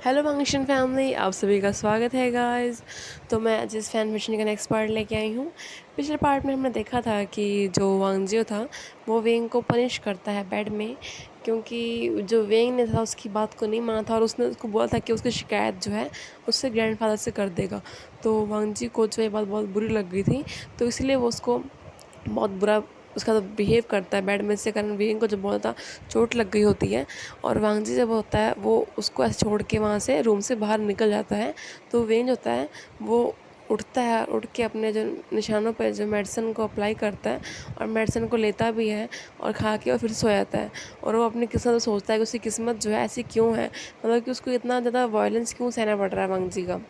Hello function family, आप सभी का स्वागत है गाइस। तो मैं जिस फैन फिक्शन का नेक्स्ट पार्ट लेके आई हूँ। पिछले पार्ट में हमने देखा था कि जो वांगजियो था वो वेंग को पनिश करता है बेड में, क्योंकि जो वेंग ने था उसकी बात को नहीं माना था और उसने उसको बोला था कि उसकी शिकायत जो है उससे ग्रैंडफादर से कर देगा। तो वांगजी को जो ये बात बहुत बुरी लग गई थी, तो इसलिए वो उसको बहुत बुरा उसका तो बिहेव करता है बेड में, से कारण वेंग को जब बहुत ज़्यादा चोट लग गई होती है और वांगजी जब होता है वो उसको ऐसे छोड़ के वहाँ से रूम से बाहर निकल जाता है। तो वेंग होता है वो उठता है, उठ के अपने जो निशानों पर जो मेडिसिन को अप्लाई करता है और मेडिसिन को लेता भी है और खा के और फिर सो जाता है। और वो अपनी किस्मत सोचता है कि उसकी किस्मत जो है ऐसी क्यों है, मतलब कि उसको इतना ज़्यादा वायलेंस क्यों सहना पड़ रहा है वांगजी का।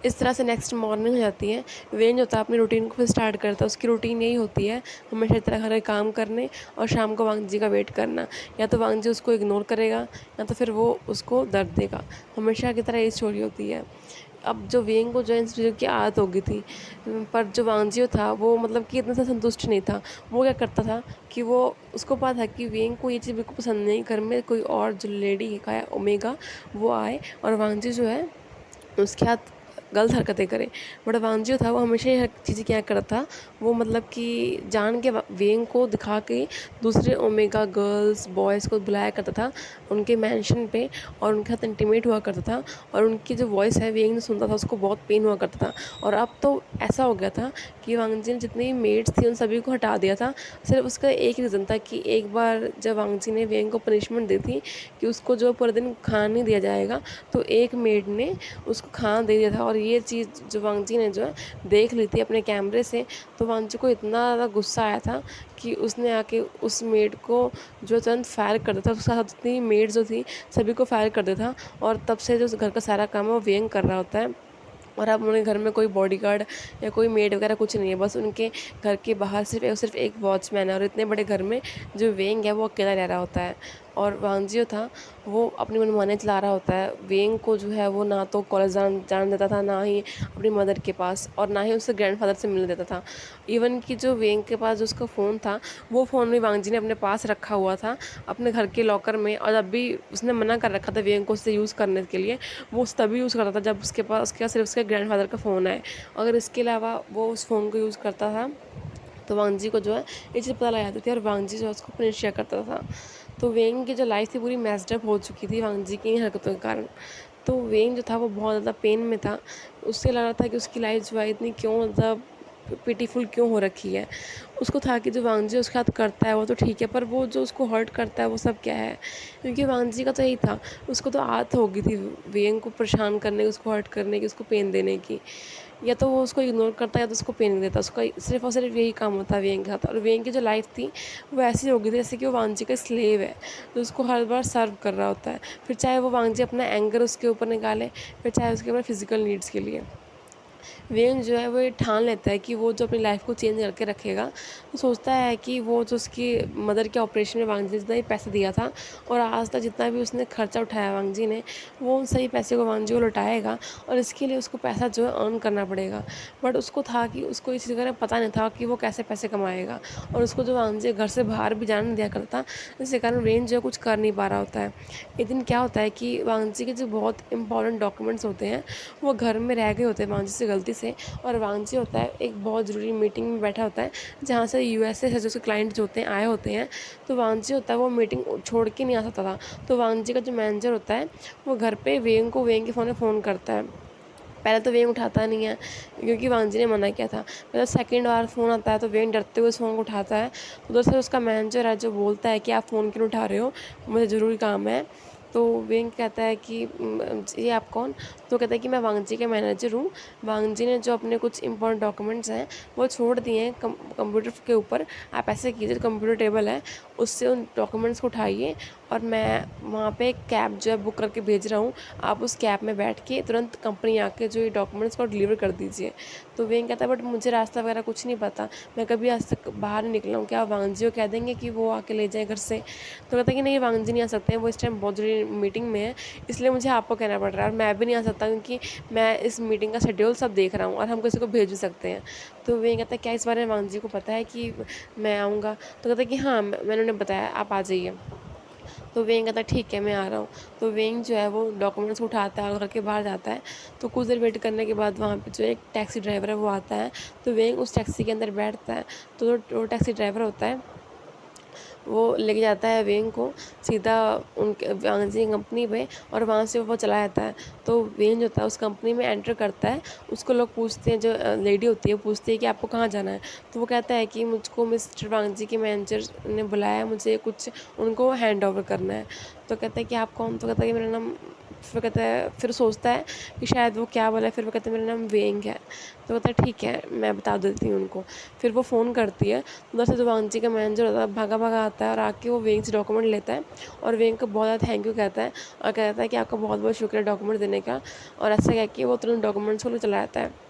इस तरह से नेक्स्ट मॉर्निंग हो जाती है। वेन जो होता है अपनी रूटीन को फिर स्टार्ट करता है। उसकी रूटीन यही होती है हमेशा इस तरह घर के काम करने और शाम को वांगजी का वेट करना। या तो वांगजी उसको इग्नोर करेगा या तो फिर वो उसको दर्द देगा। हमेशा की तरह ये स्टोरी होती है। अब जो वेंग को जो इन चीज़ों की आदत हो गई थी, पर जो वांगजियो था वो मतलब कि इतना सा संतुष्ट नहीं था। वो क्या करता था कि वो उसको पता था कि वेंग को ये चीज़ बिल्कुल पसंद नहीं, घर में कोई और जो लेडी का है ओमेगा वो आए और वांगजी जो है उसके साथ गलत हरकतें करे। बट वांजियो था वो हमेशा ये चीज़ें क्या करता था, वो मतलब कि जान के वेंग को दिखा के दूसरे ओमेगा गर्ल्स बॉयज़ को बुलाया करता था उनके मैंशन पे और उनके साथ इंटीमेट हुआ करता था। और उनकी जो वॉइस है वेंग ने सुनता था, उसको बहुत पेन हुआ करता था। और अब तो ऐसा हो गया था कि वांगजी ने जितनी मेड्स थी उन सभी को हटा दिया था। सिर्फ उसका एक रीज़न था कि एक बार जब वांगजी ने वेंग को पनिशमेंट दी थी कि उसको जो पूरे दिन खाना नहीं दिया जाएगा, तो एक मेड ने उसको खाना दे दिया था। और ये चीज़ जो वांगजी ने जो है देख ली थी अपने कैमरे से, तो वांगजी को इतना ज़्यादा गुस्सा आया था कि उसने आके उस मेड को जो तुरंत फायर कर दिया था। उसके साथ जितनी मेड जो थी सभी को फायर कर दिया था। और तब से जो घर का सारा काम है वो वेंग कर रहा होता है। और अब उनके घर में कोई बॉडीगार्ड या कोई मेड वगैरह कुछ नहीं है, बस उनके घर के बाहर सिर्फ एक वॉचमैन है। और इतने बड़े घर में जो वेंग है वो अकेला रह रहा होता है। और वांगजियो था वो अपनी मनमानी चला रहा होता है। वेंग को जो है वो ना तो कॉलेज जान देता था, ना ही अपनी मदर के पास, और ना ही उससे ग्रैंडफादर से मिलने देता था। इवन कि जो वेंग के पास जो उसका फ़ोन था वो फ़ोन भी वांगजी ने अपने पास रखा हुआ था अपने घर के लॉकर में। और जब भी उसने मना कर रखा था वेंग को उससे यूज़ करने के लिए, वो उस तभी यूज़ करता था जब उसके पास सिर्फ उसके ग्रैंडफादर का फ़ोन है। अगर इसके अलावा वो उस फ़ोन को यूज़ करता था तो वांगजी को जो है ये चीज़ पता लग जाती थी और वांगजी जो है उसको पनिश किया करता था। तो वेंग की जो लाइफ थी पूरी मैस्ड हो चुकी थी वांगजी की इन हरकतों के कारण। तो वेंग जो था वो बहुत ज़्यादा पेन में था। उससे लग रहा था कि उसकी लाइफ जो है इतनी क्यों मतलब पिटीफुल क्यों हो रखी है। उसको था कि जो वांगजी उसके साथ करता है वो तो ठीक है, पर वो जो उसको हर्ट करता है वो सब क्या है। क्योंकि वांगजी का तो यही था, उसको तो आदत हो गई थी वेंग को परेशान करने की, उसको हर्ट करने की, उसको पेन देने की। या तो वो उसको इग्नोर करता है या तो उसको पेन देता। उसका सिर्फ और सिर्फ यही काम होता है वेंग के साथ। और वेंग की जो लाइफ थी वो ऐसी हो गई थी जैसे कि वो वांगजी का स्लेव है, तो उसको हर बार सर्व कर रहा होता है। फिर चाहे वो वांगजी अपना एंगर उसके ऊपर निकाले, फिर चाहे उसके ऊपर फिजिकल नीड्स के लिए। वेन जो है वो ये ठान लेता है कि वो जो अपनी लाइफ को चेंज करके रखेगा। तो सोचता है कि वो जो उसकी मदर के ऑपरेशन में वांगजी ने जितना ही पैसा दिया था और आज तक जितना भी उसने खर्चा उठाया वांगजी ने, वो उन सही पैसे को वांगजी को लौटाएगा। और इसके लिए उसको पैसा जो है अर्न करना पड़ेगा। बट उसको था कि उसको इस चीज़ का पता नहीं था कि वो कैसे पैसे कमाएगा। और उसको जो वांगजी घर से बाहर भी जाने नहीं दिया करता, जिसके कारण वेन जो है कुछ कर नहीं पा रहा होता है। एक दिन क्या होता है कि वांगजी के जो बहुत इंपॉर्टेंट डॉक्यूमेंट्स होते हैं वो घर में रह गए होते हैं वांगजी से गलती से। और वांगजी होता है एक बहुत ज़रूरी मीटिंग में बैठा होता है जहाँ से यूएसए से जो उसके क्लाइंट जो होते हैं आए होते हैं। तो वांगजी होता है वो मीटिंग छोड़ के नहीं आ सकता था। तो वांगजी का जो मैनेजर होता है वो घर पे वेंग के फ़ोन में फ़ोन करता है। पहले तो वेंग उठाता नहीं है क्योंकि वांगजी ने मना किया था। मतलब सेकंड बार फ़ोन आता है तो वेंग डरते हुए उस फ़ोन को उठाता है। उधर से उसका मैनेजर है जो बोलता है कि आप फ़ोन क्यों उठा रहे हो, मुझे ज़रूरी काम है। तो वेंग कहता है कि ये आप कौन?" तो कहता है कि मैं वांगजी के मैनेजर हूँ। वांगजी ने जो अपने कुछ इंपॉर्टेंट डॉक्यूमेंट्स हैं वो छोड़ दिए हैं कंप्यूटर के ऊपर। आप ऐसे कीजिए, कंप्यूटर टेबल है उससे उन डॉक्यूमेंट्स को उठाइए और मैं वहाँ पे एक कैब जो है बुक करके भेज रहा हूँ। आप उस कैब में बैठ के तुरंत कंपनी आके जो ये डॉक्यूमेंट्स को डिलीवर कर दीजिए। तो वेंग कहता है बट मुझे रास्ता वगैरह कुछ नहीं पता, मैं कभी आज तक बाहर नहीं निकला हूँ, क्या आप वांगजी को कह देंगे कि वो आके ले जाए घर से। तो कहता है कि नहीं, वांगजी नहीं आ सकते हैं, वो इस टाइम बहुत जरूरी मीटिंग में है, इसलिए मुझे आपको कहना पड़ रहा है। और मैं भी नहीं आ सकता क्योंकि मैं इस मीटिंग का शेड्यूल सब देख रहा हूँ और हम किसी को भेज भी सकते हैं। तो वेंग कहता है क्या इस बारे में वांगजी को पता है कि मैं आऊँगा? तो कहता है कि हाँ, मैंने उन्हें बताया, आप आ जाइए। तो वेंग कहता है ठीक है मैं आ रहा हूँ। तो वेंग जो है वो डॉक्यूमेंट्स उठाता है और घर के बाहर जाता है। तो कुछ देर वेट करने के बाद वहाँ पे जो एक टैक्सी ड्राइवर है वो आता है। तो वेंग उस टैक्सी के अंदर बैठता है। तो जो टैक्सी ड्राइवर होता है वो लेके जाता है वेंग को सीधा उनके वांग जी कंपनी पे, और वहाँ से वो चला जाता है। तो वेंग जो होता है उस कंपनी में एंटर करता है। उसको लोग पूछते हैं, जो लेडी होती है पूछती है कि आपको कहाँ जाना है। तो वो कहता है कि मुझको मिस्टर वांग जी के मैनेजर ने बुलाया है, मुझे कुछ उनको हैंड ओवर करना है। तो कहता है कि आप कौन। तो कहता है कि मेरा नाम, फिर कहता है, फिर सोचता है कि शायद वो क्या बोला है, फिर वो कहता है मेरा नाम वेंग है। तो कहता है ठीक है मैं बता देती हूँ उनको। फिर वो फ़ोन करती है। उधर से जो वांगची का मैनेजर होता है भागा भागा आता है और आके वो वेंग से डॉक्यूमेंट लेता है और वेंग को बहुत ज़्यादा थैंक यू कहता है और कहता है कि आपका बहुत बहुत शुक्रिया डॉक्यूमेंट देने का। और ऐसा कह के वो तुरंत डॉक्यूमेंट्स को चला जाता है।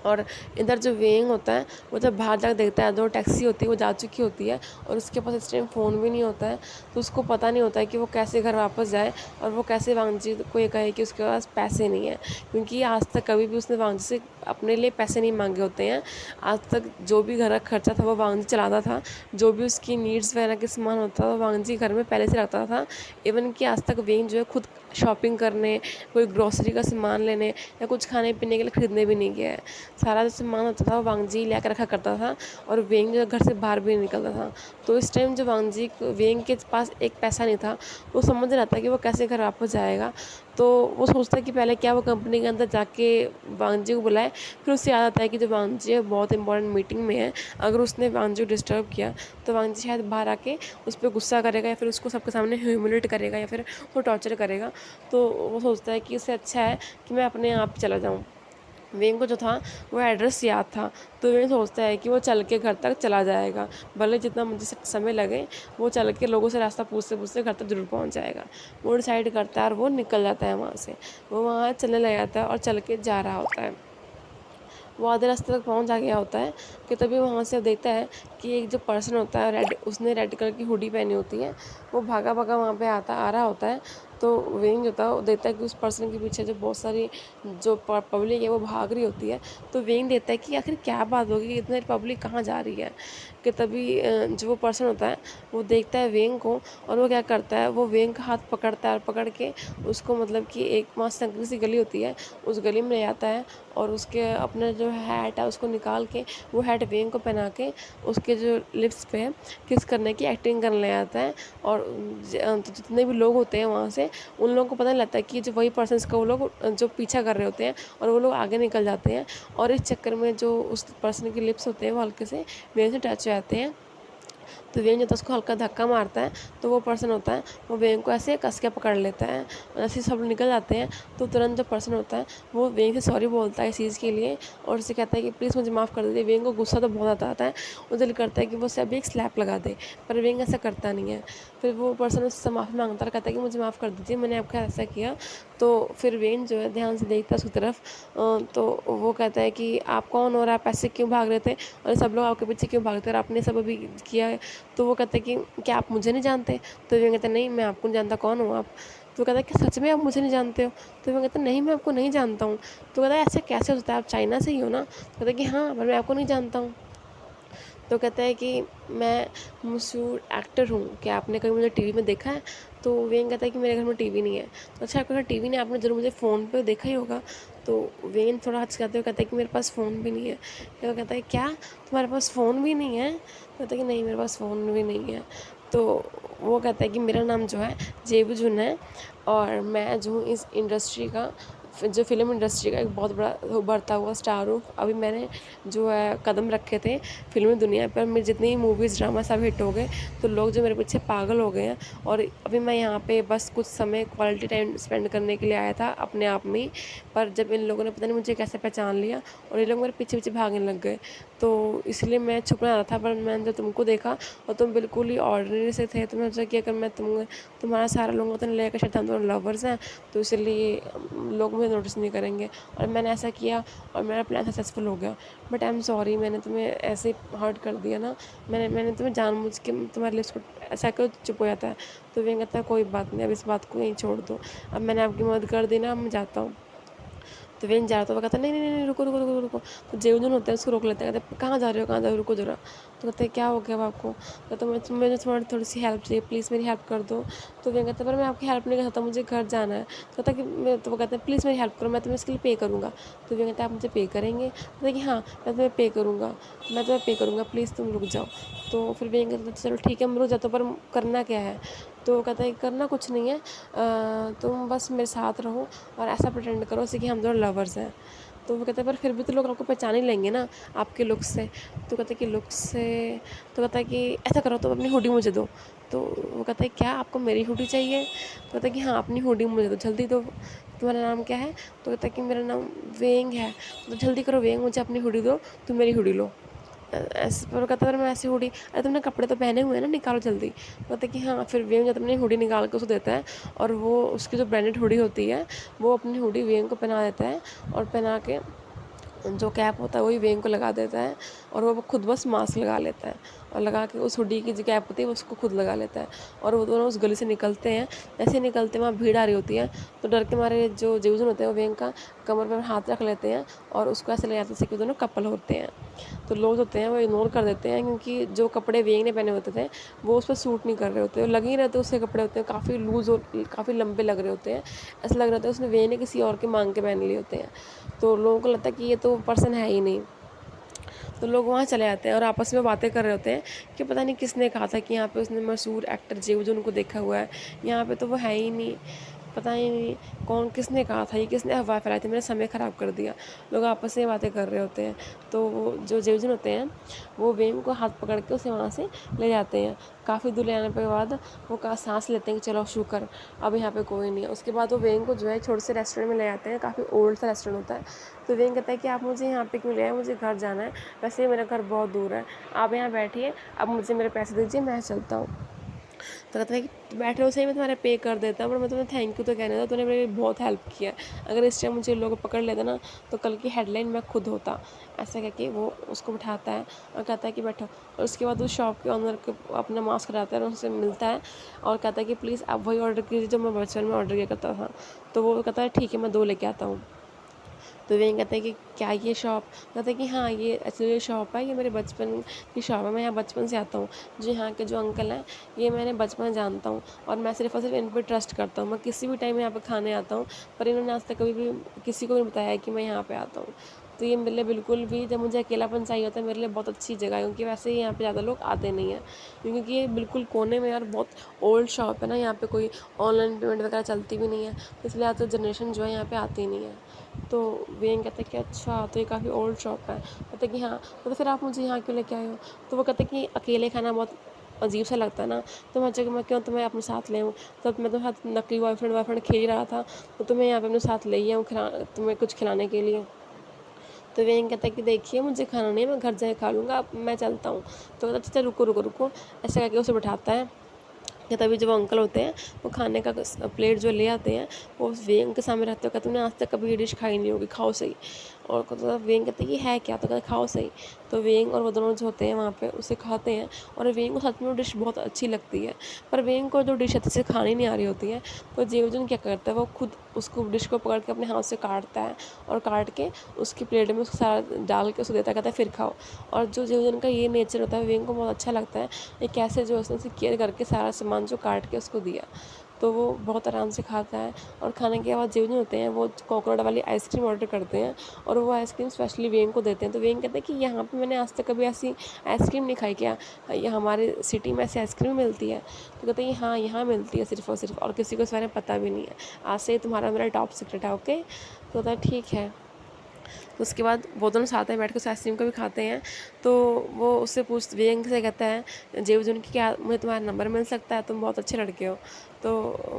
और इधर जो वेंग होता है वो जब बाहर जाकर देखता है, जो टैक्सी होती है वो जा चुकी होती है और उसके पास इस टाइम फ़ोन भी नहीं होता है। तो उसको पता नहीं होता है कि वो कैसे घर वापस जाए और वो कैसे वांगजी को ये कहे कि उसके पास पैसे नहीं है, क्योंकि आज तक कभी भी उसने वांगजी से अपने लिए पैसे नहीं मांगे होते हैं। आज तक जो भी घर का खर्चा था वो वांगजी चलाता था। जो भी उसकी नीड्स वगैरह के सामान होता था वो वांगजी घर में पहले से रखता था। इवन कि आज तक वेंग जो है खुद शॉपिंग करने, कोई ग्रॉसरी का सामान लेने या कुछ खाने पीने के लिए ख़रीदने भी नहीं गया है। सारा जो सामान होता था वो वांगजी ले कर रखा करता था और वेंग जो घर से बाहर भी नहीं निकलता था। तो इस टाइम जो वेंग के पास एक पैसा नहीं था, वो समझ रहा था कि वो कैसे घर वापस जाएगा। तो वो सोचता है कि पहले क्या वो कंपनी के अंदर जाके वांगजी को बुलाए। फिर उससे याद आता है कि जो वांगजी है बहुत इंपॉर्टेंट मीटिंग में है, अगर उसने वांगजी को डिस्टर्ब किया तो वांगजी शायद बाहर आके उस पर गुस्सा करेगा या फिर उसको सबके सामने ह्यूमिलेट करेगा या फिर वो टॉर्चर करेगा। तो वो सोचता है कि इससे अच्छा है कि मैं अपने आप चला जाऊँ। वेंग को जो था वो एड्रेस याद था, तो वेंग सोचता है कि वो चल के घर तक चला जाएगा, भले जितना मुझे समय लगे वो चल के लोगों से रास्ता पूछते पूछते घर तक जरूर पहुंच जाएगा। वो डिसाइड करता है और वो निकल जाता है वहाँ से। वो वहाँ चलने लग जाता है और चल के जा रहा होता है। वो आधे रास्ते तक पहुंच आ गया होता है कि तभी वहाँ से देखता है कि एक जो पर्सन होता है उसने रेड कलर की हुडी पहनी होती है, वो भागा भागा वहाँ पे आ रहा होता है। तो वेंग होता है वो देखता है कि उस पर्सन के पीछे जो बहुत सारी जो पब्लिक है वो भाग रही होती है। तो वेंग देखता है कि आखिर क्या बात होगी, इतनी पब्लिक कहाँ जा रही है। कि तभी जो वो पर्सन होता है वो देखता है वेंग को और वो क्या करता है, वो वेंग का हाथ पकड़ता है और पकड़ के उसको, मतलब कि एक वहाँ संकरी सी गली होती है उस गली में ले जाता है और उसके अपना जो हैट है उसको निकाल के वो हैट वेंग को पहना के उसके जो लिप्स पे किस करने की एक्टिंग करने लग जाता है। और जितने भी लोग होते हैं वहाँ से उन लोगों को पता नहीं लगता है कि जो वही पर्सन का वो लोग जो पीछा कर रहे होते हैं और वो लोग आगे निकल जाते हैं। और इस चक्कर में जो उस पर्सन के लिप्स होते हैं वो हल्के से वेंग से टच हो जाते हैं। तो वेंग जब उसको हल्का धक्का मारता है तो वो पर्सन होता है वो वेंग को ऐसे कस के पकड़ लेता है। ऐसे सब निकल जाते हैं तो तुरंत जो पर्सन होता है वो वेंग से सॉरी बोलता है इस चीज़ के लिए और उससे कहता है कि प्लीज़ मुझे माफ़ कर दीजिए। वेंग को गुस्सा तो बहुत ज़्यादा आता है, वो दिल करता है कि वो उसे अभी एक स्लैप लगा दे, पर वेंग ऐसा करता नहीं है। फिर वो पर्सन उससे माफ़ी मांगता है, कहता है कि मुझे माफ़ कर दीजिए, मैंने आपका ऐसा किया। तो फिर वेंग जो है ध्यान से देखता है उसकी तरफ। तो वो कहता है कि आप कौन और आप ऐसे क्यों भाग रहे थे और सब लोग आपके पीछे क्यों भागते और आपने सब अभी किया है। तो वो कहते हैं कि क्या आप मुझे नहीं जानते। तो वेंग कहता है नहीं मैं आपको नहीं जानता, कौन हो आप। तो कहता है कि सच में आप मुझे नहीं जानते हो। तो वेंग कहता है नहीं मैं आपको नहीं जानता हूँ। तो कहता है ऐसे कैसे होता है, आप चाइना से ही हो ना। तो कहता है कि हाँ पर मैं आपको नहीं जानता हूँ। तो कहता है कि मैं मशहूर एक्टर हूँ, क्या आपने कभी मुझे टीवी में देखा है। तो वेंग कहता है कि मेरे घर में टीवी नहीं है। तो अच्छा आपके घर टीवी नहीं, आपने जरूर मुझे फ़ोन पे देखा ही होगा। तो वेंग थोड़ा हचकाते हुए कहता है कि मेरे पास फ़ोन भी नहीं है। तो कहता है क्या तुम्हारे पास फ़ोन भी नहीं है। तो कहता है कि नहीं मेरे पास फ़ोन भी नहीं है। तो वो कहता है कि मेरा नाम जो है जेबजुन है और मैं जो हूँ इस इंडस्ट्री का, जो फिल्म इंडस्ट्री का एक बहुत बड़ा उभरता हुआ स्टार हूँ। अभी मैंने जो है कदम रखे थे फिल्मी दुनिया पर, मेरी जितनी मूवीज़ ड्रामा सब हिट हो गए तो लोग जो मेरे पीछे पागल हो गए हैं। और अभी मैं यहाँ पे बस कुछ समय क्वालिटी टाइम स्पेंड करने के लिए आया था अपने आप में ही, पर जब इन लोगों ने पता नहीं मुझे कैसे पहचान लिया और ये लोग मेरे पीछे पीछे भागने लग गए। तो इसलिए मैं छुपना रहा था, पर मैंने जब तुमको देखा और तुम बिल्कुल ही ऑर्डिनरी से थे तो मैं सोचा कि अगर मैं तुम्हारा सारा लोगों को लेकर शायद हम दोनों लवर्स हैं तो इसलिए लोग मुझे नोटिस नहीं करेंगे। और मैंने ऐसा किया और मेरा प्लान सक्सेसफुल हो गया। बट आई एम सॉरी, मैंने तुम्हें ऐसे हर्ट कर दिया ना। मैंने तुम्हें जानबूझ के तुम्हारे लिप्स को ऐसा क्यों चुप हो जाता है। तो वे कहता है कोई बात नहीं, अब इस बात को यहीं छोड़ दो, अब मैंने आपकी मदद कर दी ना, अब मैं जाता हूँ। तो वेंग जा रहा था, वो कहता है नहीं नहीं नहीं रुको रुको रुको रुको। तो जेवजुन होते हैं उसको रोक लेते हैं, कहते हैं कहाँ जा रहे हो, कहाँ जा रहे हो, रुको जरा। तो कहते हैं क्या हो गया अब आपको, कहते मुझे थोड़ी सी हेल्प चाहिए, प्लीज़ मेरी हेल्प कर दो। तो वेंग कहता है पर मैं आपकी हेल्प नहीं कर सकता, मुझे घर जाना है। तो कहता है कि तो वो कहते हैं प्लीज़ मेरी हेल्प करो, मैं तुम्हें इसके लिए पे करूँगा। तो वेंग कहता है आप मुझे पे करेंगे, कहते हैं कि हाँ मैं तुम्हें पे करूँगा, मैं तुम्हें पे करूँगा, प्लीज़ तुम रुक जाओ। तो फिर वेंग कहता है चलो ठीक है मैं रुक जाता हूँ, पर करना क्या है। तो कहता है करना कुछ नहीं है, तुम बस मेरे साथ रहो और ऐसा प्रिटेंड करो जैसे कि हम दोनों लवर्स हैं। तो वो कहता है पर फिर भी तो लोग आपको पहचान ही लेंगे ना आपके लुक से। तो कहता है कि लुक से, तो कहता है कि ऐसा करो तो अपनी हुडी मुझे दो। तो वो कहता है क्या आपको मेरी हुडी चाहिए। तो कहता है कि हाँ अपनी हुडी मुझे दो जल्दी दो, तुम्हारा नाम क्या है। तो कहता है कि मेरा नाम वेंग है। तो जल्दी करो वेंग, मुझे अपनी हुडी दो, तुम मेरी हुडी लो। ऐसे पर कहता है मैं ऐसी हुडी, अरे तुमने कपड़े तो पहने हुए हैं ना, निकालो जल्दी। कहता है कि हाँ। फिर वेंग जब अपनी हुडी निकाल के उसको देता है, और वो उसकी जो ब्रांडेड हुडी होती है वो अपनी हुडी वेंग को पहना देता है, और पहना के जो कैप होता है वही वेंग को लगा देता है, और वो खुद बस मास्क लगा लेता है, और लगा के उस हुडी की जो कैप होती है वो उसको खुद लगा लेता है। और वो दोनों उस गली से निकलते हैं। ऐसे निकलते वहाँ भीड़ आ रही होती है, तो डर के मारे जो जेवजुन होते हैं वो वेंग का कमर पर हाथ रख लेते हैं, और उसको ऐसे ले जाते हैं जैसे कि दोनों कपल होते हैं। तो लोग होते हैं वो इग्नोर कर देते हैं, क्योंकि जो कपड़े वेंग ने पहने होते थे वो उस पर सूट नहीं कर रहे होते, लग ही रहते उसके कपड़े होते हैं काफ़ी लूज़ और काफ़ी लंबे लग रहे होते हैं। ऐसा लग रहा था उसने वेंग ने किसी और के मांग के पहन लिए होते हैं। तो लोगों को लगता है कि ये तो पर्सन है ही नहीं। तो लोग वहाँ चले जाते हैं और आपस में बातें कर रहे होते हैं कि पता नहीं किसने कहा था कि यहाँ पे उसने मशहूर एक्टर जेवजुन को देखा हुआ है, यहाँ पे तो वो है ही नहीं। पता ही नहीं कौन किसने कहा था, ये किसने अफवाह फैलाई थी, मेरा समय ख़राब कर दिया। लोग आपस में बातें कर रहे होते हैं। तो वो जो जेवजुन होते हैं वो वेंग को हाथ पकड़ के उसे वहाँ से ले जाते हैं। काफ़ी दूर ले जाने के बाद वो का सांस लेते हैं कि चलो शुक्र अब यहाँ पे कोई नहीं है। उसके बाद वो वेंग को जो है छोटे से रेस्टोरेंट में ले जाते हैं, काफ़ी ओल्ड सा रेस्टोरेंट होता है। तो वेंग कहता है कि आप मुझे यहाँ पे क्यों ले आए, मुझे घर जाना है, वैसे मेरा घर बहुत दूर है, आप यहाँ बैठिए, अब मुझे मेरे पैसे दीजिए, मैं चलता हूँ। तो कहता है कि बैठे हो सही, मैं तुम्हारा पे कर देता हूँ, पर मैं तुम्हें थैंक यू तो कहने था, तूने मेरी बहुत हेल्प किया। अगर इस टाइम मुझे लोग पकड़ लेते ना तो कल की हेडलाइन मैं खुद होता। ऐसा कह के वो उसको बिठाता है और कहता है कि बैठो। और उसके बाद उस शॉप के ऑनर को अपना मास्क हटाता है और उनसे मिलता है और कहता है कि प्लीज़ आप वही ऑर्डर कीजिए जो मैं बचपन में ऑर्डर किया करता था। तो वो कहता है ठीक है मैं 2 लेके आता हूँ। तो वेंग कहते हैं कि क्या ये शॉप, कहते हैं कि हाँ ये एक्चुअली शॉप है, ये मेरे बचपन की शॉप है, मैं यहाँ बचपन से आता हूँ। जो यहाँ के जो अंकल हैं ये मैंने बचपन में जानता हूँ, और मैं सिर्फ और सिर्फ इन पर ट्रस्ट करता हूँ। मैं किसी भी टाइम यहाँ पे खाने आता हूँ, पर इन्होंने आज तक कभी भी किसी को नहीं बताया कि मैं यहाँ पे आता हूँ। तो ये मेरे लिए बिल्कुल भी, जब मुझे अकेलापन चाहिए होता है, मेरे लिए बहुत अच्छी जगह है, क्योंकि वैसे ही यहाँ पे ज़्यादा लोग आते नहीं हैं, क्योंकि ये बिल्कुल कोने में यार बहुत ओल्ड शॉप है ना, यहाँ पे कोई ऑनलाइन पेमेंट वगैरह चलती भी नहीं है, तो इसलिए आज तो जनरेशन जो है यहाँ पे आती नहीं है। तो वेंग कहते हैं कि अच्छा तो ये काफ़ी ओल्ड शॉप है। कहते हैं कि हाँ। तो फिर आप मुझे यहाँ क्यों लेके आए हो। तो वो कहते हैं कि अकेले खाना बहुत अजीब सा लगता है ना, तो मैं जगह मैं क्यों तुम्हें अपने साथ ले आऊँ, तब मैं तुम्हारे साथ नकली बॉयफ्रेंड खेल ही रहा था, तो तुम्हें यहाँ पे अपने साथ ले ही आऊँ तुम्हें कुछ खिलाने के लिए। तो वेंग कहता है कि देखिए मुझे खाना नहीं है, मैं घर जाके खा लूँगा, अब मैं चलता हूँ। तो कहता अच्छा रुको रुको रुको, ऐसे करके उसे बिठाता है। या तभी जो वो अंकल होते हैं वो खाने का प्लेट जो ले आते हैं वो उस वेंग के सामने रखते हो, कहते तुमने आज तक कभी ये डिश खाई नहीं होगी, खाओ सही। और वेंग कहते हैं कि है क्या, तो कहते खाओ सही। तो वेंग और वो दोनों जो होते हैं वहाँ पे उसे खाते हैं, और वेंग को सच में वो डिश बहुत अच्छी लगती है। पर वेंग को जो डिश अच्छे से खानी नहीं आ रही होती है, तो जेवजुन क्या करता है वो खुद उसको डिश को पकड़ के अपने हाथ से काटता है, और काट के उसकी प्लेट में उसको सारा डाल के उसको देता है, कहता है फिर खाओ। और जो जेवजुन का ये नेचर होता है वेंग को बहुत अच्छा लगता है, ये कैसे जो उसने उसे केयर करके सारा सामान जो काट के उसको दिया, तो वो बहुत आराम से खाता है। और खाने के बाद जेवजुन होते हैं वो कोकोनट वाली आइसक्रीम ऑर्डर करते हैं, और वो आइसक्रीम स्पेशली वेंग को देते हैं। तो वेंग कहते हैं कि यहाँ पे मैंने आज तक कभी ऐसी आइसक्रीम नहीं खाई, क्या ये हमारे सिटी में ऐसी आइसक्रीम मिलती है। तो कहते हैं हाँ यहाँ मिलती है सिर्फ और सिर्फ, और किसी को इस बारे में पता भी नहीं है, आज से तुम्हारा मेरा टॉप सीक्रेट है, ओके। तो कहता है ठीक है। तो उसके बाद वो दोनों साथ में बैठ कर उस आइसक्रीम को भी खाते हैं। तो वो उससे वेंग से कहता है जेवजुन की क्या मुझे तुम्हारा नंबर मिल सकता है, तुम बहुत अच्छे लड़के हो। तो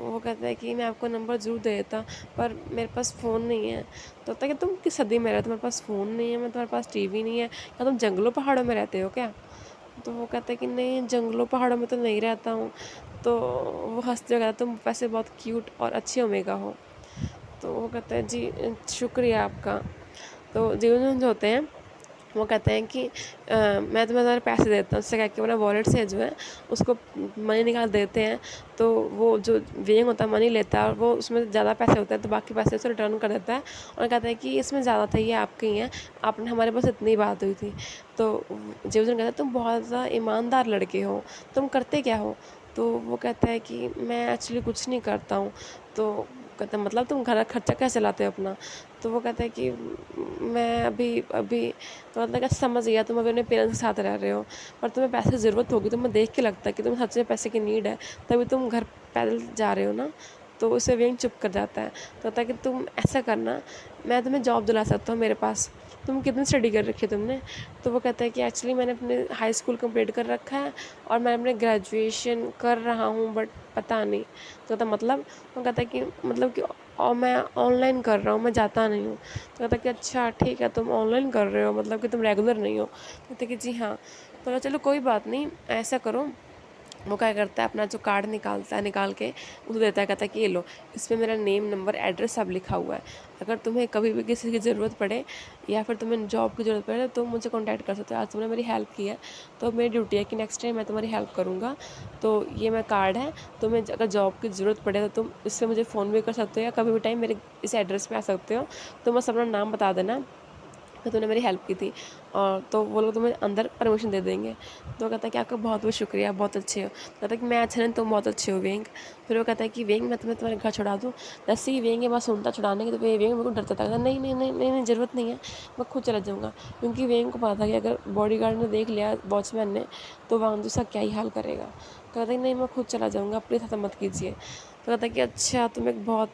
वो कहता है कि मैं आपको नंबर ज़रूर दे देता, पर मेरे पास फ़ोन नहीं है। तो कहता है कि तुम किस सदी में रहते हो, तुम्हारे पास फ़ोन नहीं है, मैं तुम्हारे पास टीवी नहीं है, क्या तुम जंगलों पहाड़ों में रहते हो क्या। तो वो कहता है कि नहीं जंगलों पहाड़ों में तो नहीं रहता हूँ। तो वो हंसते हुए कहता तुम वैसे बहुत क्यूट और अच्छे ओमेगा हो। तो वो कहता है जी शुक्रिया आपका। तो जेवजुन जो होते हैं वो कहते हैं कि मैं तुम्हें ज़रा पैसे देता हूँ, उससे कह के अपना वॉलेट से जो है उसको मनी निकाल देते हैं। तो वो जो वेइंग होता है मनी लेता है और वो उसमें ज़्यादा पैसे होते हैं तो बाकी पैसे उसे रिटर्न कर देता है और कहता है कि इसमें ज़्यादा था, ये आपके ही हैं, आपने हमारे पास इतनी बात हुई थी। तो जेवसन कहता है तुम बहुत ज़्यादा ईमानदार लड़के हो, तुम करते क्या हो? तो वो कहता है कि मैं एक्चुअली कुछ नहीं करता हूँ। तो कहता है मतलब तुम घर का खर्चा कैसे चलाते हो अपना? तो वो कहता है कि मैं अभी अभी तो मतलब क्या, समझ गया तुम अभी अपने पेरेंट्स के साथ रह रहे हो, पर तुम्हें पैसे की ज़रूरत होगी, तुम्हें देख के लगता है कि तुम्हें सच में पैसे की नीड है, तभी तुम घर पैदल जा रहे हो ना। तो उससे वेंग चुप कर जाता है। तो कहता है कि तुम ऐसा करना, मैं तुम्हें जॉब दिला सकता हूँ मेरे पास, तुम कितनी स्टडी कर रखी है तुमने? तो वो कहता है कि एक्चुअली मैंने अपने हाई स्कूल कंप्लीट कर रखा है और मैं अपने ग्रेजुएशन कर रहा हूँ, बट पता नहीं। तो कहता मतलब, वो कहता है कि मतलब कि और मैं ऑनलाइन कर रहा हूँ, मैं जाता नहीं हूँ। तो कहता है कि अच्छा ठीक है, तुम ऑनलाइन कर रहे हो, मतलब कि तुम रेगुलर नहीं हो? कहते कि जी हाँ। तो चलो कोई बात नहीं, ऐसा करो, वो क्या करता है अपना जो कार्ड निकालता है, निकाल के उसे देता है, कहता है कि ये लो, इसमें मेरा नेम, नंबर, एड्रेस सब लिखा हुआ है, अगर तुम्हें कभी भी किसी की ज़रूरत पड़े या फिर तुम्हें जॉब की ज़रूरत पड़े तो मुझे कांटेक्ट कर सकते हो। आज तुमने मेरी हेल्प की है तो मेरी ड्यूटी है कि नेक्स्ट टाइम मैं तुम्हारी हेल्प करूँगा। तो ये मैं कार्ड है, तुम्हें अगर जॉब की ज़रूरत पड़े तो तुम इससे मुझे फ़ोन भी कर सकते हो या कभी भी टाइम मेरे इस एड्रेस पे आ सकते हो। तो बस अपना नाम बता देना कि तूने मेरी हेल्प की थी, और तो वो लोग तुम्हें अंदर परमिशन दे देंगे। तो वो कहता है कि आपका बहुत बहुत शुक्रिया, बहुत अच्छे हो। तो कहता है कि मैं अच्छा नहीं, तुम बहुत अच्छे हो वेंग। फिर वो कहता है कि वेंग मैं तुम्हें तुम्हारे घर छुड़ा दूँ? जैसे ही वेंग ये बात सुनता छुड़ाने की, तो वेंग मेरे को डरता था, नहीं नहीं नहीं नहीं नहीं, ज़रूरत नहीं है, मैं खुद चला जाऊँगा। क्योंकि वेंग को पता था कि अगर बॉडीगार्ड ने देख लिया, वॉचमैन ने, तो वांगजू सा क्या ही हाल करेगा। तो कहता है नहीं, मैं खुद चला जाऊँगा, प्लीज़ ऐसा मत कीजिए। तो कहता है कि अच्छा तुम एक बहुत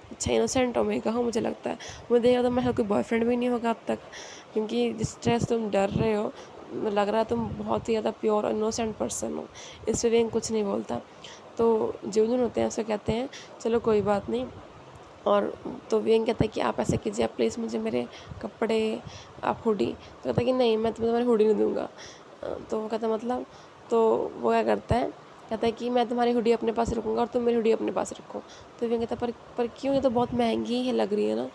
अच्छा इनोसेंट हो, मैं कहा मुझे लगता है, मुझे देखा तो मेरा कोई बॉयफ्रेंड भी नहीं होगा अब तक, क्योंकि जिस तरह से तुम डर रहे हो लग रहा है तुम बहुत ही ज़्यादा प्योर और इनोसेंट पर्सन हो। इस पे वेंग कुछ नहीं बोलता। तो जो होते हैं उसे कहते हैं चलो कोई बात नहीं। और तो वेंग कहता है कि आप ऐसा कीजिए, आप प्लीज़ मुझे मेरे कपड़े, आप हुडी। तो कहता है कि नहीं, मैं तुम्हें तुम्हारी हुडी नहीं दूँगा। तो वो कहता है मतलब, तो वो क्या करता है, कहता है कि मैं तुम्हारी हुडी अपने पास रखूँगा और तुम मेरी हुडी अपने पास रखो। तो वेंग कहता है पर क्यों, ये तो बहुत महंगी है लग रही है ना।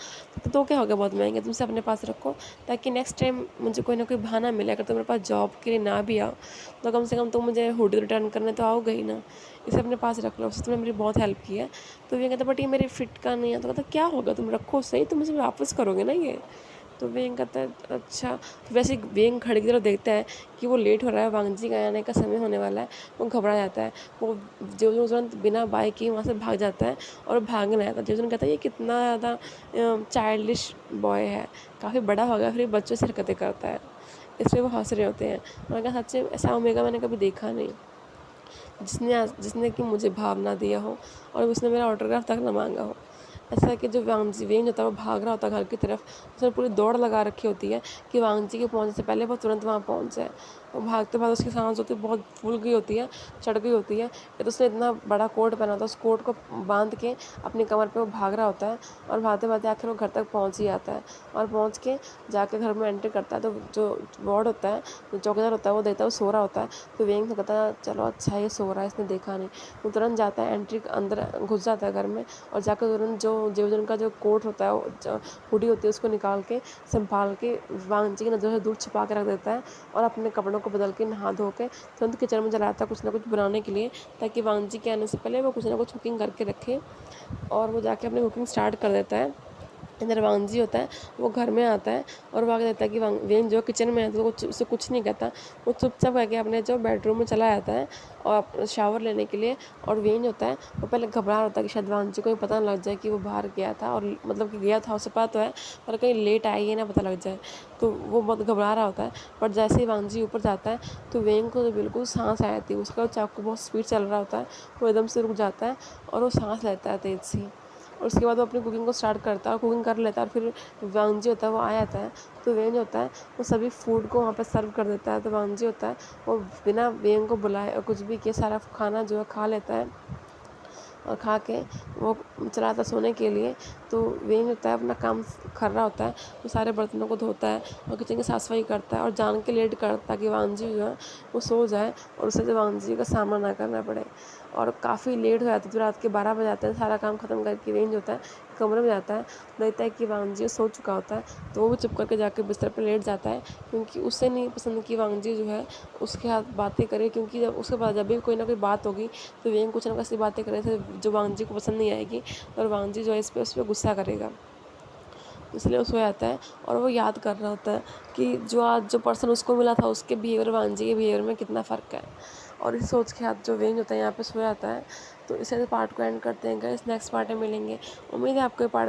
तो क्या हो गया बहुत महंगी, तुमसे अपने पास रखो ताकि नेक्स्ट टाइम मुझे कोई ना कोई बहाना मिले, अगर तुम मेरे पास जॉब के लिए ना भी आओ तो कम से कम तुम मुझे हुडी रिटर्न करने तो आओगे ही ना। इसे अपने पास रख लो, उससे तुमने मेरी बहुत हेल्प की है। तो वेंग कहता बट ये मेरे फिट का नहीं है। तो कहता क्या होगा, तुम रखो सही, तुम मुझे वापस करोगे ना ये। तो वेंग कहता है अच्छा। तो वैसे वेंग खड़े की तरफ देखता है कि वो लेट हो रहा है, वांगजी का आने का समय होने वाला है। वो घबरा जाता है, वो जो तुरंत बिना बाय किए वहाँ से भाग जाता है और भागने लगता है। जेसन कहता है ये कितना ज़्यादा चाइल्डिश बॉय है, काफ़ी बड़ा हो गया फिर बच्चों से हरकतें करता है। इस पर वो हंस रहे होते हैं। मैंने कहा सच्चे ऐसा ओमेगा मैंने कभी देखा नहीं, जिसने जिसने कि मुझे भाव ना दिया हो और उसने मेरा ऑटोग्राफ तक ना मांगा हो। ऐसा है कि जो वांगजी वेंग होता है वो भाग रहा होता है घर की तरफ, उसने पूरी दौड़ लगा रखी होती है कि वांगजी के पहुंचने से पहले वो तुरंत वहाँ पहुंच जाए। वो भागते भागते उसकी सांस होती है बहुत फूल गई होती है, चढ़ गई होती है। तो उसने इतना बड़ा कोट पहना होता है, उस कोट को बांध के अपनी कमर पे वो भाग रहा होता है और भागते भागते आखिर वो घर तक पहुँच ही आता है। और पहुँच के जाके घर में एंट्री करता है तो जो वार्ड होता है, जो चौकीदार होता है, वो देखता है वो सो रहा होता है। तो वेंग से कहता है चलो अच्छा ये सो रहा है, इसने देखा नहीं। वो तुरंत जाता है, एंट्री अंदर घुस जाता है घर में और जाकर तुरंत जो जेवजन का जो कोट होता है, वो हुडी होती है, उसको निकाल के संभाल के वांगजी की नज़र से दूर छिपा के रख देता है और अपने कपड़ों को बदल के नहा धो के तुरंत किचन में चला जाता है कुछ ना कुछ बनाने के लिए, ताकि वांगजी के आने से पहले वो कुछ ना कुछ कुकिंग करके रखे। और वो जाके अपनी कुकिंग स्टार्ट कर देता है। इधर वांगजी होता है, वो घर में आता है और वो आगे देता है कि वेंग जो किचन में है तो उससे कुछ नहीं कहता। वो चुपचाप करके अपने जो बेडरूम में चला जाता है और शावर लेने के लिए। और वेंग होता है वो पहले घबरा रहा होता है कि शायद वांगजी को पता ना लग जाए कि वो बाहर गया था, और मतलब कि गया था उसे पता तो है पर कहीं लेट आई है ना पता लग जाए। तो वो बहुत घबरा रहा होता है। पर जैसे ही वांगजी ऊपर जाता है तो वेंग को तो बिल्कुल सांस आ जाती है, उसका चाकू बहुत स्पीड चल रहा होता है, वो एकदम से रुक जाता है और वो सांस लेता है तेज़ सी। और उसके बाद वो अपनी कुकिंग को स्टार्ट करता है और कुकिंग कर लेता है। और फिर वांगजी होता है वो आ जाता है, तो वेंग होता है वो सभी फूड को वहाँ पे सर्व कर देता है। तो वांगजी होता है वो बिना वेंग को बुलाए और कुछ भी किए सारा खाना जो है खा लेता है और खा के वो चला जाता है सोने के लिए। तो वेंग होता है अपना काम कर रहा होता है, वो सारे बर्तनों को धोता है और किचन की साफ सफाई करता है और जान के लेट करता है कि वांगजी जो है वो सो जाए और उसे जो वांगजी का सामना ना करना पड़े। और काफ़ी लेट हो जाता है। तो रात के 12 बज जाते हैं, सारा काम ख़त्म करके वेंज होता है कमरे में जाता है, देखता है कि वांगजियो सो चुका होता है। तो वो भी चुप करके जाके बिस्तर पर लेट जाता है, क्योंकि उसे नहीं पसंद कि वांगजियो जो है उसके साथ बातें करे, क्योंकि जब उसके बाद जब भी कोई ना कोई बात होगी तो वेंग कुछ ना कुछ ऐसी बातें करे जो वांगजियो को पसंद नहीं आएगी, और वांगजियो जो है उस पर गुस्सा करेगा। इसलिए वो सो जाता है और वो याद कर रहा होता है कि जो पर्सन उसको मिला था उसके बिहेवियर वांजी के बिहेवियर में कितना फ़र्क है। और इस सोच के साथ जो वेंज होता है यहाँ पे सो जाता है। तो इसे पार्ट को एंड करते हैं गाइस, नेक्स्ट पार्ट में मिलेंगे। उम्मीद है आपको ये पार्ट